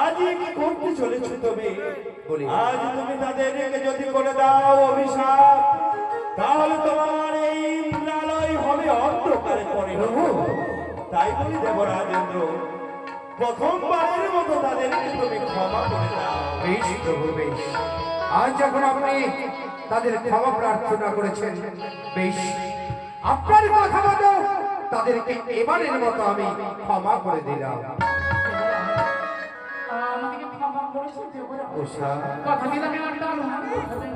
आज কি করতে চলেছো তুমি? আজ তুমি তাদেরকে যদি করে দাও অভিশাপ, তাহলে তোমার এই ইন্দ্রালয় হবে অন্ধকারে পরিণত। তাই বলি দেবরাজেন্দ্র, প্রথমবারের মতো তাদেরকে তুমি ক্ষমা করে দাও। বেশ প্রভু, বেশ। আজ যখন আপনি তাদের ক্ষমা প্রার্থনা করেছেন, বেশ, আপনার কথা মতো তাদেরকে এবারের মতো আমি ক্ষমা করে দিলাম।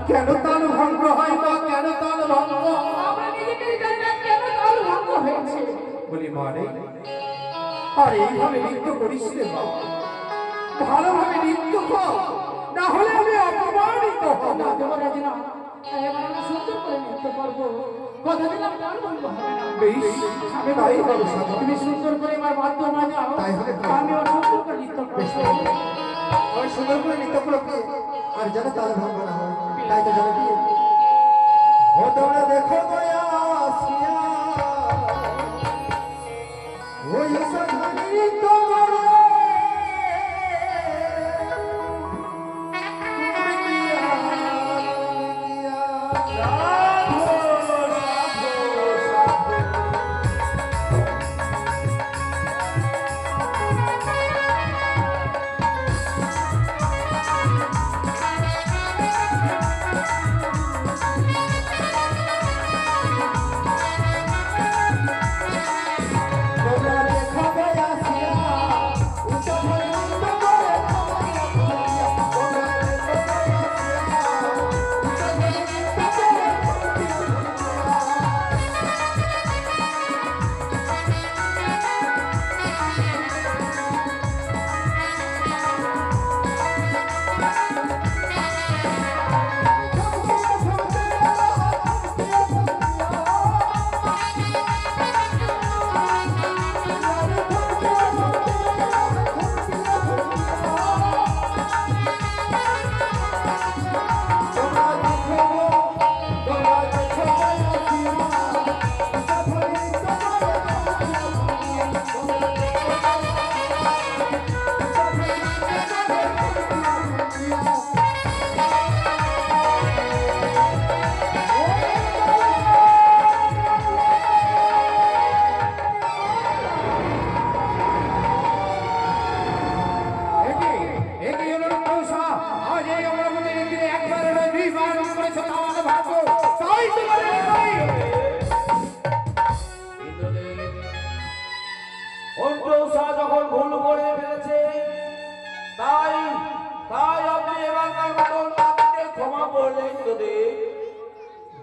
কেন তাল ভঙ্গ হয় বা কেন তাল ভঙ্গ বলি মানে? আর এইভাবে নৃত্য করিস রে মা, ভালোভাবে নৃত্য কর, না হলে আমি অপমানিত হব। তুমি সুন্দর করে আমার বাদ্য বাজাও, তাই হলে আমি সুন্দর করে নৃত্য করবো। সুন্দর করে নৃত্য করো আর যেন তাল ভঙ্গ না হয়, তাই তো জানো কি ও তোমরা দেখো দয়া আসিয়া ওই সাধনী তোমার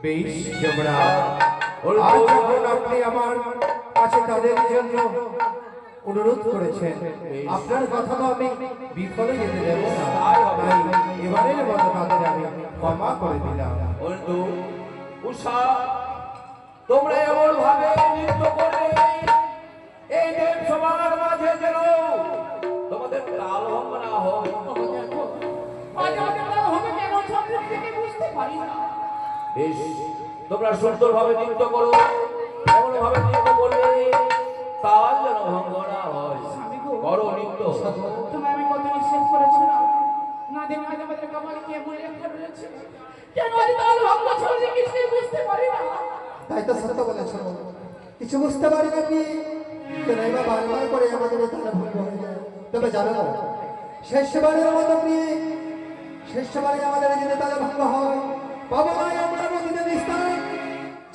বেশ যমরাজ, আজ যখন আপনি আমার কাছে তাদের জন্য অনুরোধ করেছেন, আপনার কথা তো আমি বিফলে যেতে দেব না। তাই এবারের মতো তাদের আমি ক্ষমা করে দিলাম। বন্ধু উষা, তোমরা এমন ভাবে নৃত্য করবে এই দেব সবার মাঝে যেন তোমাদের তাল ভঙ্গ না হয়। দেখো আজ আমাদের তার হবে কেমন সবকিছু থেকে বুঝতে পারি না। বেশ, তোমরা সুন্দর ভাবে নৃত্য করো, এমন ভাবে নৃত্য করবে তাল যেন ভঙ্গ না হয়। করো নৃত্য। তুমি আমি কত নিঃশ্বাস করেছিলাম না দেব না আমাদের কপালে কে বলে রেখে রয়েছে, কেন আজ তার ভঙ্গ চলছে কিছুই বুঝতে পারি না। তাই তো সত্য বলেছ, কিছু বুঝতে পারি না কি কেন এবার বারবার করে আমাদের এই তারা ভঙ্গ হয়ে যায়। তবে জানো শেষবারের মতো নিয়ে শেষবারে আমাদের যদি তারা ভঙ্গ হয় পাবো ভাই আমরা মধ্যে নিস্তার।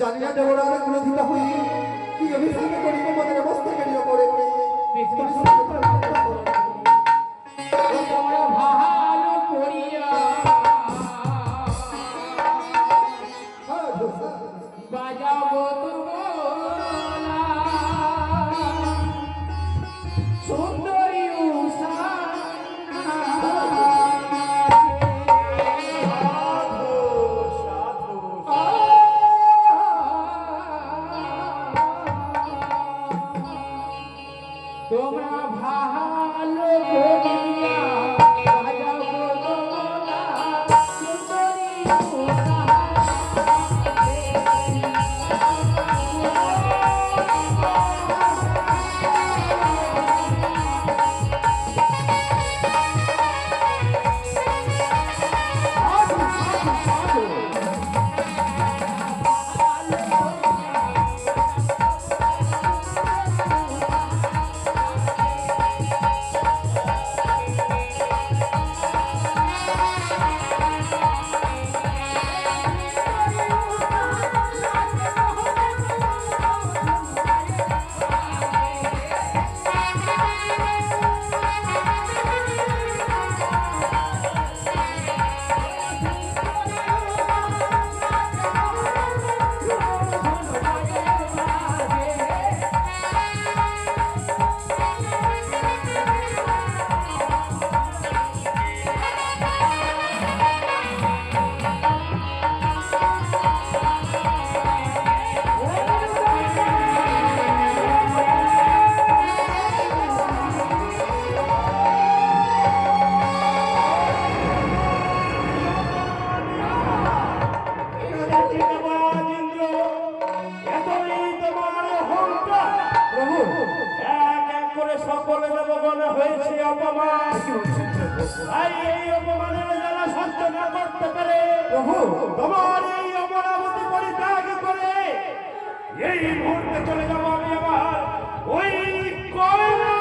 জানি না দেবরা আমি ক্রোধিত হই কি অভিশাপ করিব মনের অবস্থা কেড়িয়ে পড়ে তোমরা ভালো করিয়া বাজাবো তোমরা সুন্দরী উষা সাধু সাধু তোমরা ভালো করিয়া বাজাবো তোমরা সুন্দরী উষা। সকলে দেবগণ হয়েছে অপমান। তাই এই অপমানের জ্বালা সহ্য না করতে পারে তোমার এই অমরাবতী পরিত্যাগ করে এই মুহূর্তে চলে যাবো আমি আমার ওই কয়লা